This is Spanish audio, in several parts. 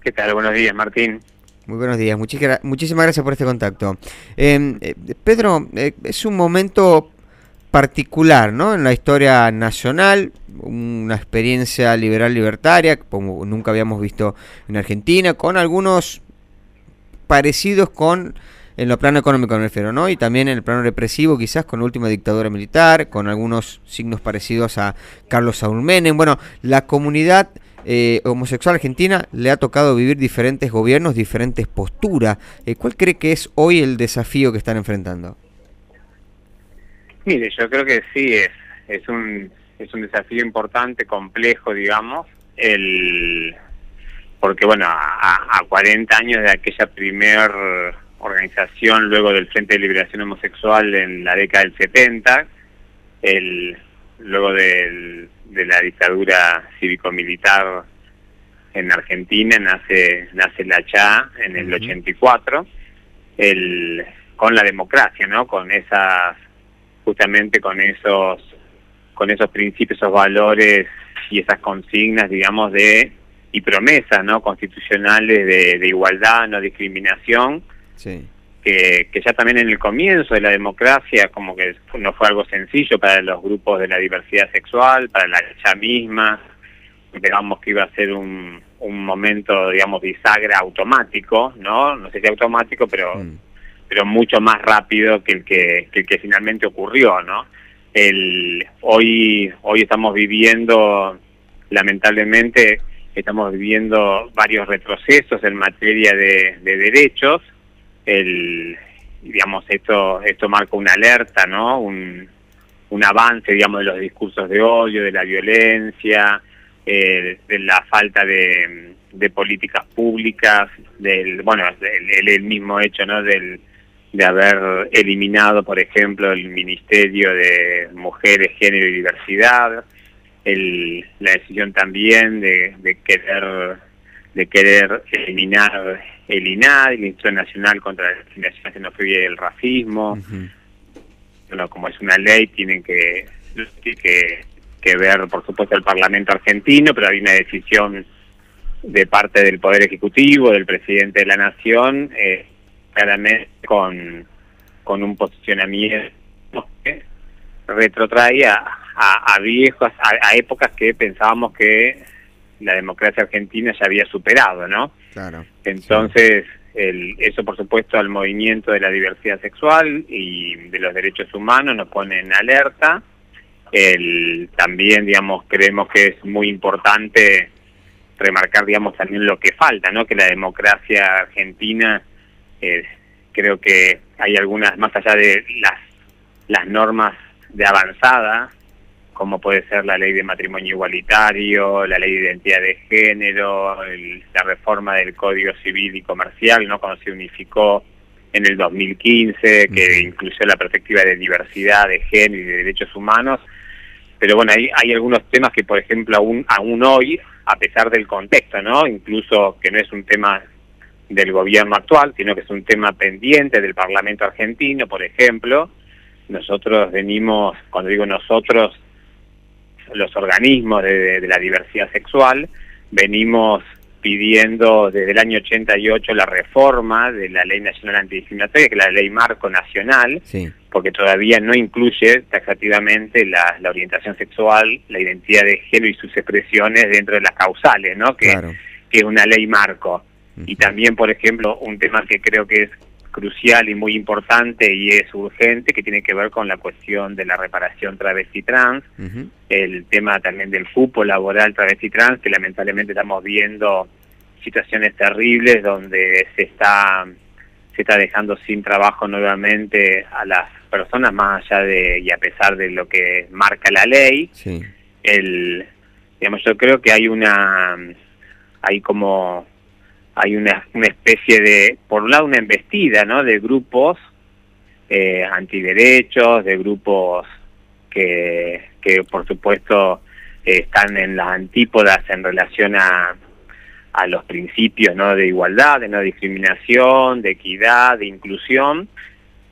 ¿Qué tal? Buenos días, Martín. Muy buenos días, muchísimas gracias por este contacto. Pedro, es un momento particular, ¿no? En la historia nacional, una experiencia liberal libertaria, como nunca habíamos visto en Argentina, con algunos parecidos con en lo plano económico me refiero, ¿no? Y también en el plano represivo, quizás con la última dictadura militar, con algunos signos parecidos a Carlos Saúl Menem. Bueno, la comunidad homosexual argentina le ha tocado vivir diferentes gobiernos, diferentes posturas. ¿Cuál cree que es hoy el desafío que están enfrentando? Mire, yo creo que sí, es un desafío importante, complejo, digamos, porque bueno, a 40 años de aquella primer organización, luego del Frente de Liberación Homosexual en la década del 70, luego de la dictadura cívico-militar en Argentina, nace la CHA en el 84, con la democracia, ¿no? Justamente con esos principios, esos valores y esas consignas, digamos, y promesas, ¿no?, constitucionales de igualdad, no discriminación. Sí. Que ya también en el comienzo de la democracia como que no fue algo sencillo para los grupos de la diversidad sexual, para la CHA misma. Digamos que iba a ser un momento, digamos, bisagra automático, no sé si automático, pero mucho más rápido que el que finalmente ocurrió, ¿no? Hoy estamos viviendo, lamentablemente, varios retrocesos en materia de derechos. Digamos, esto marca una alerta, ¿no? Un avance, digamos, de los discursos de odio, de la violencia, de la falta de políticas públicas, el mismo hecho, ¿no?, de haber eliminado, por ejemplo, el Ministerio de Mujeres, Género y Diversidad, la decisión también de querer eliminar el INADI, el Instituto Nacional contra la Discriminación, la Xenofobia y el Racismo. Bueno, como es una ley, tienen que ver, por supuesto, el Parlamento argentino, pero hay una decisión de parte del Poder Ejecutivo, del Presidente de la Nación, claramente con un posicionamiento que retrotrae a épocas que pensábamos que la democracia argentina ya había superado, ¿no? Claro. Entonces, eso, por supuesto, al movimiento de la diversidad sexual y de los derechos humanos nos pone en alerta. También, digamos, creemos que es muy importante remarcar, digamos, también lo que falta, ¿no? Que la democracia argentina, creo que hay algunas, más allá de las normas de avanzada, como puede ser la ley de matrimonio igualitario, la ley de identidad de género, la reforma del Código Civil y Comercial, ¿no?, cuando se unificó en el 2015, que incluyó la perspectiva de diversidad, de género y de derechos humanos. Pero bueno, hay algunos temas que, por ejemplo, aún hoy, a pesar del contexto, ¿no?, incluso que no es un tema del gobierno actual, sino que es un tema pendiente del Parlamento argentino, por ejemplo. Nosotros venimos, cuando digo nosotros, los organismos de la diversidad sexual, venimos pidiendo desde el año 88 la reforma de la Ley Nacional Antidiscriminatoria, que es la ley marco nacional, porque todavía no incluye taxativamente la orientación sexual, la identidad de género y sus expresiones dentro de las causales, ¿no?, que es una ley marco. Y también, por ejemplo, un tema que creo que es crucial y muy importante y es urgente, que tiene que ver con la cuestión de la reparación travesti-trans, el tema también del cupo laboral travesti-trans, que lamentablemente estamos viendo situaciones terribles donde se está dejando sin trabajo nuevamente a las personas, más allá y a pesar de lo que marca la ley. Digamos, yo creo que hay una especie de, por un lado, una embestida, ¿no?, de grupos antiderechos, de grupos que por supuesto están en las antípodas en relación a los principios, ¿no?, de igualdad, de no discriminación, de equidad, de inclusión.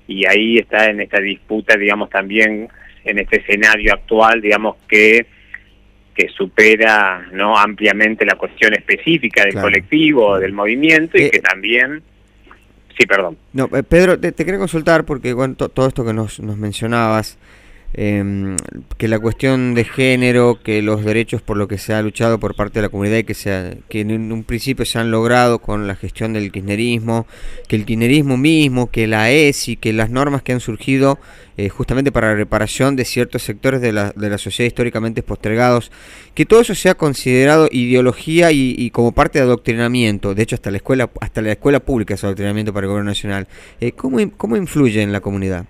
Y ahí está en esta disputa, digamos, también en este escenario actual, digamos, que que supera, ¿no?, ampliamente la cuestión específica del Claro. colectivo, del movimiento, y que también... Sí, perdón. No, Pedro, te quería consultar porque bueno, todo esto que nos mencionabas, que la cuestión de género, que los derechos por lo que se ha luchado por parte de la comunidad y que en un principio se han logrado con la gestión del kirchnerismo, que el kirchnerismo mismo, que la ESI, que las normas que han surgido justamente para la reparación de ciertos sectores de la sociedad históricamente postergados, que todo eso sea considerado ideología y como parte de adoctrinamiento. De hecho, hasta la escuela pública es adoctrinamiento para el gobierno nacional. ¿Cómo influye en la comunidad?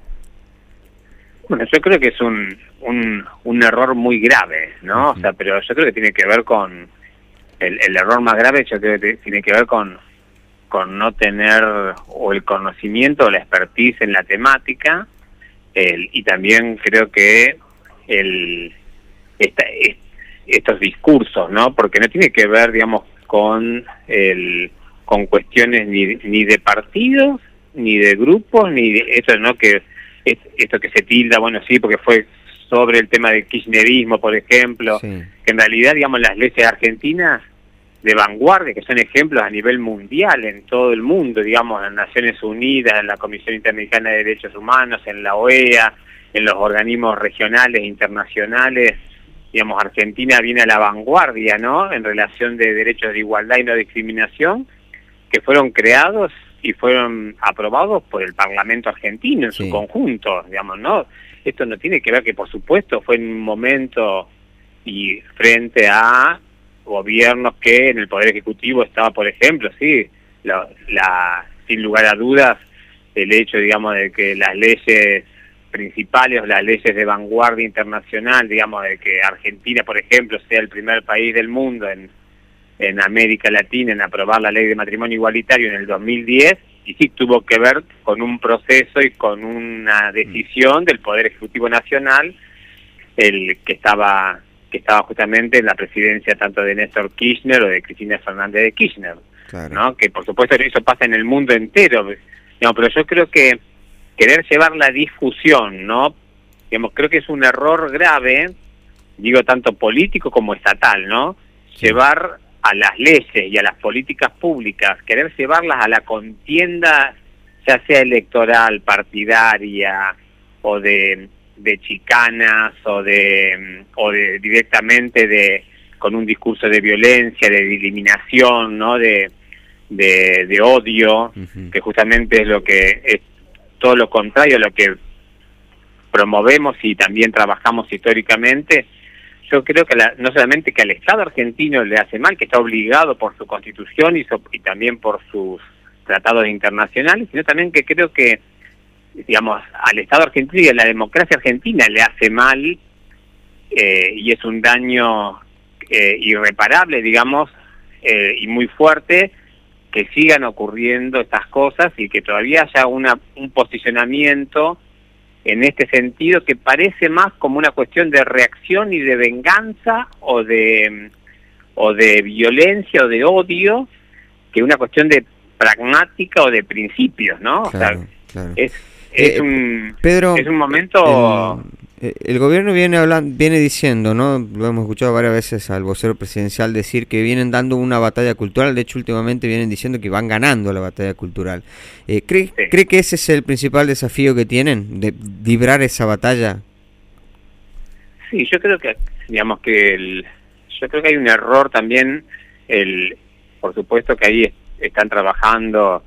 Bueno, yo creo que es un error muy grave, ¿no? O sea, pero yo creo que tiene que ver con... El error más grave yo creo que tiene que ver con no tener o el conocimiento o la expertise en la temática, y también creo que estos discursos, ¿no? Porque no tiene que ver, digamos, con cuestiones ni de partidos, ni de grupos, ni de eso, ¿no? Que esto que se tilda, bueno, sí, porque fue sobre el tema del kirchnerismo, por ejemplo, Sí. que en realidad, digamos, las leyes argentinas de vanguardia, que son ejemplos a nivel mundial, en todo el mundo, digamos, en Naciones Unidas, en la Comisión Interamericana de Derechos Humanos, en la OEA, en los organismos regionales e internacionales, digamos, Argentina viene a la vanguardia, ¿no?, en relación de derechos de igualdad y no discriminación, que fueron creados y fueron aprobados por el Parlamento argentino en su conjunto, digamos, ¿no? Esto no tiene que ver que, por supuesto, fue en un momento y frente a gobiernos que en el Poder Ejecutivo estaba, por ejemplo, sí, sin lugar a dudas, el hecho, digamos, de que las leyes principales, las leyes de vanguardia internacional, digamos, de que Argentina, por ejemplo, sea el primer país del mundo en América Latina en aprobar la ley de matrimonio igualitario en el 2010, y sí tuvo que ver con un proceso y con una decisión del Poder Ejecutivo Nacional, el que estaba justamente en la presidencia tanto de Néstor Kirchner o de Cristina Fernández de Kirchner, claro, ¿no? Que por supuesto eso pasa en el mundo entero, digamos, pero yo creo que querer llevar la discusión, ¿no?, digamos, creo que es un error grave, digo, tanto político como estatal, ¿no? Sí. Llevar a las leyes y a las políticas públicas, querer llevarlas a la contienda, ya sea electoral, partidaria, o de chicanas, o de directamente con un discurso de violencia, de eliminación, ¿no?, de odio, que justamente es lo que es todo lo contrario a lo que promovemos y también trabajamos históricamente. Yo creo que no solamente que al Estado argentino le hace mal, que está obligado por su Constitución y también por sus tratados internacionales, sino también que creo que, digamos, al Estado argentino y a la democracia argentina le hace mal, y es un daño irreparable, digamos, y muy fuerte, que sigan ocurriendo estas cosas y que todavía haya un posicionamiento en este sentido que parece más como una cuestión de reacción y de venganza o de violencia o de odio que una cuestión de pragmática o de principios, ¿no? Claro, o sea, claro. es un momento... El gobierno viene diciendo, ¿no?, lo hemos escuchado varias veces al vocero presidencial decir que vienen dando una batalla cultural. De hecho, últimamente vienen diciendo que van ganando la batalla cultural. ¿Cree que ese es el principal desafío que tienen, de librar esa batalla? Sí, yo creo que, digamos, que yo creo que hay un error también. Por supuesto que ahí están trabajando,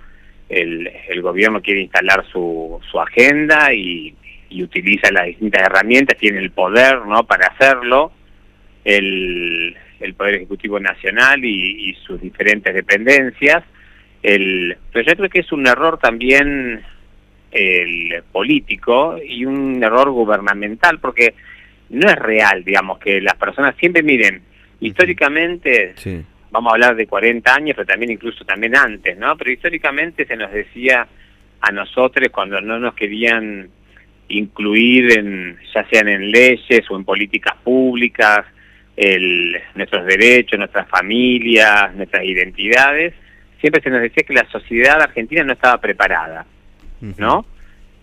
el gobierno quiere instalar su agenda y utiliza las distintas herramientas, tiene el poder, ¿no?, para hacerlo, el Poder Ejecutivo Nacional y sus diferentes dependencias, pero yo creo que es un error también político y un error gubernamental, porque no es real, digamos, que las personas siempre miren, históricamente, sí, vamos a hablar de 40 años, pero también incluso también antes, ¿no?, pero históricamente se nos decía a nosotros cuando no nos querían incluir ya sean en leyes o en políticas públicas, nuestros derechos, nuestras familias, nuestras identidades, siempre se nos decía que la sociedad argentina no estaba preparada, ¿no?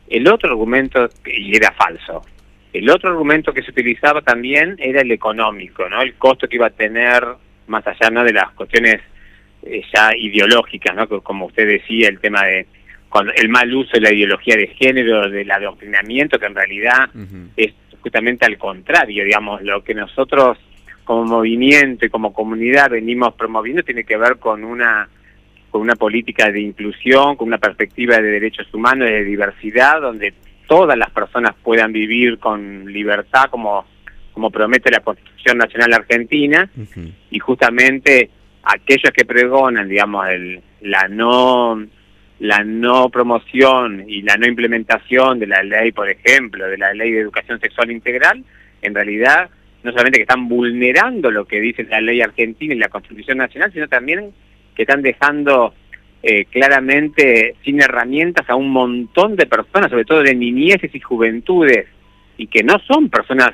El otro argumento, y era falso, El otro argumento que se utilizaba también era el económico, ¿no? El costo que iba a tener, más allá, ¿no?, de las cuestiones ya ideológicas, ¿no? Como usted decía, el tema de el mal uso de la ideología de género, del adoctrinamiento, que en realidad es justamente al contrario, digamos, lo que nosotros como movimiento y como comunidad venimos promoviendo tiene que ver con una política de inclusión, con una perspectiva de derechos humanos, de diversidad, donde todas las personas puedan vivir con libertad, como promete la Constitución Nacional Argentina, y justamente aquellos que pregonan, digamos, la no promoción y la no implementación de la ley, por ejemplo, de la Ley de Educación Sexual Integral, en realidad no solamente que están vulnerando lo que dice la ley argentina y la Constitución Nacional, sino también que están dejando claramente sin herramientas a un montón de personas, sobre todo de niñeces y juventudes, y que no son personas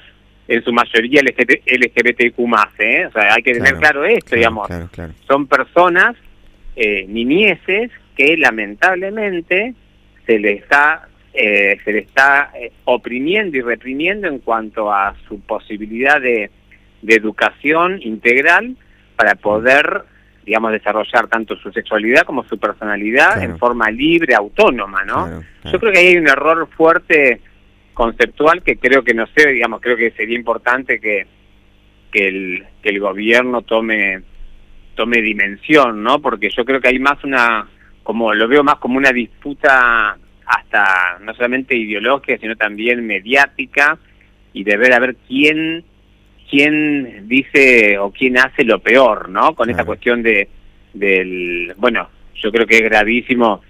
en su mayoría LGBTQ+, o sea, hay que tener claro esto, digamos. Claro. Son personas, niñeces, que lamentablemente se le está oprimiendo y reprimiendo en cuanto a su posibilidad de educación integral para poder, digamos, desarrollar tanto su sexualidad como su personalidad en forma libre, autónoma, ¿no? Claro. Yo creo que ahí hay un error fuerte conceptual que creo que, no sé, digamos, creo que sería importante que el gobierno tome dimensión, ¿no? Porque yo creo que hay más lo veo más como una disputa hasta no solamente ideológica, sino también mediática, y de ver a ver quién dice o quién hace lo peor, ¿no? Con esta cuestión bueno, yo creo que es gravísimo,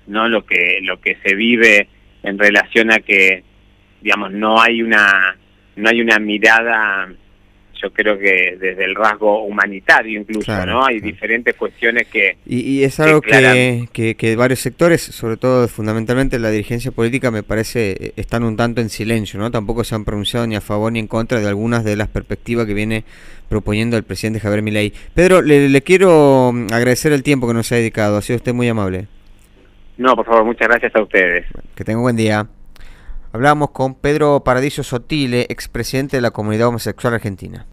¿no?, lo que se vive en relación a que, digamos, no hay una mirada, yo creo que desde el rasgo humanitario incluso, ¿no? Hay diferentes cuestiones que... Y es algo que varios sectores, sobre todo fundamentalmente la dirigencia política, me parece, están un tanto en silencio, ¿no? Tampoco se han pronunciado ni a favor ni en contra de algunas de las perspectivas que viene proponiendo el presidente Javier Milei. Pedro, le quiero agradecer el tiempo que nos ha dedicado, ha sido usted muy amable. No, por favor, muchas gracias a ustedes. Que tenga un buen día. Hablábamos con Pedro Paradiso Sotile, expresidente de la Comunidad Homosexual Argentina.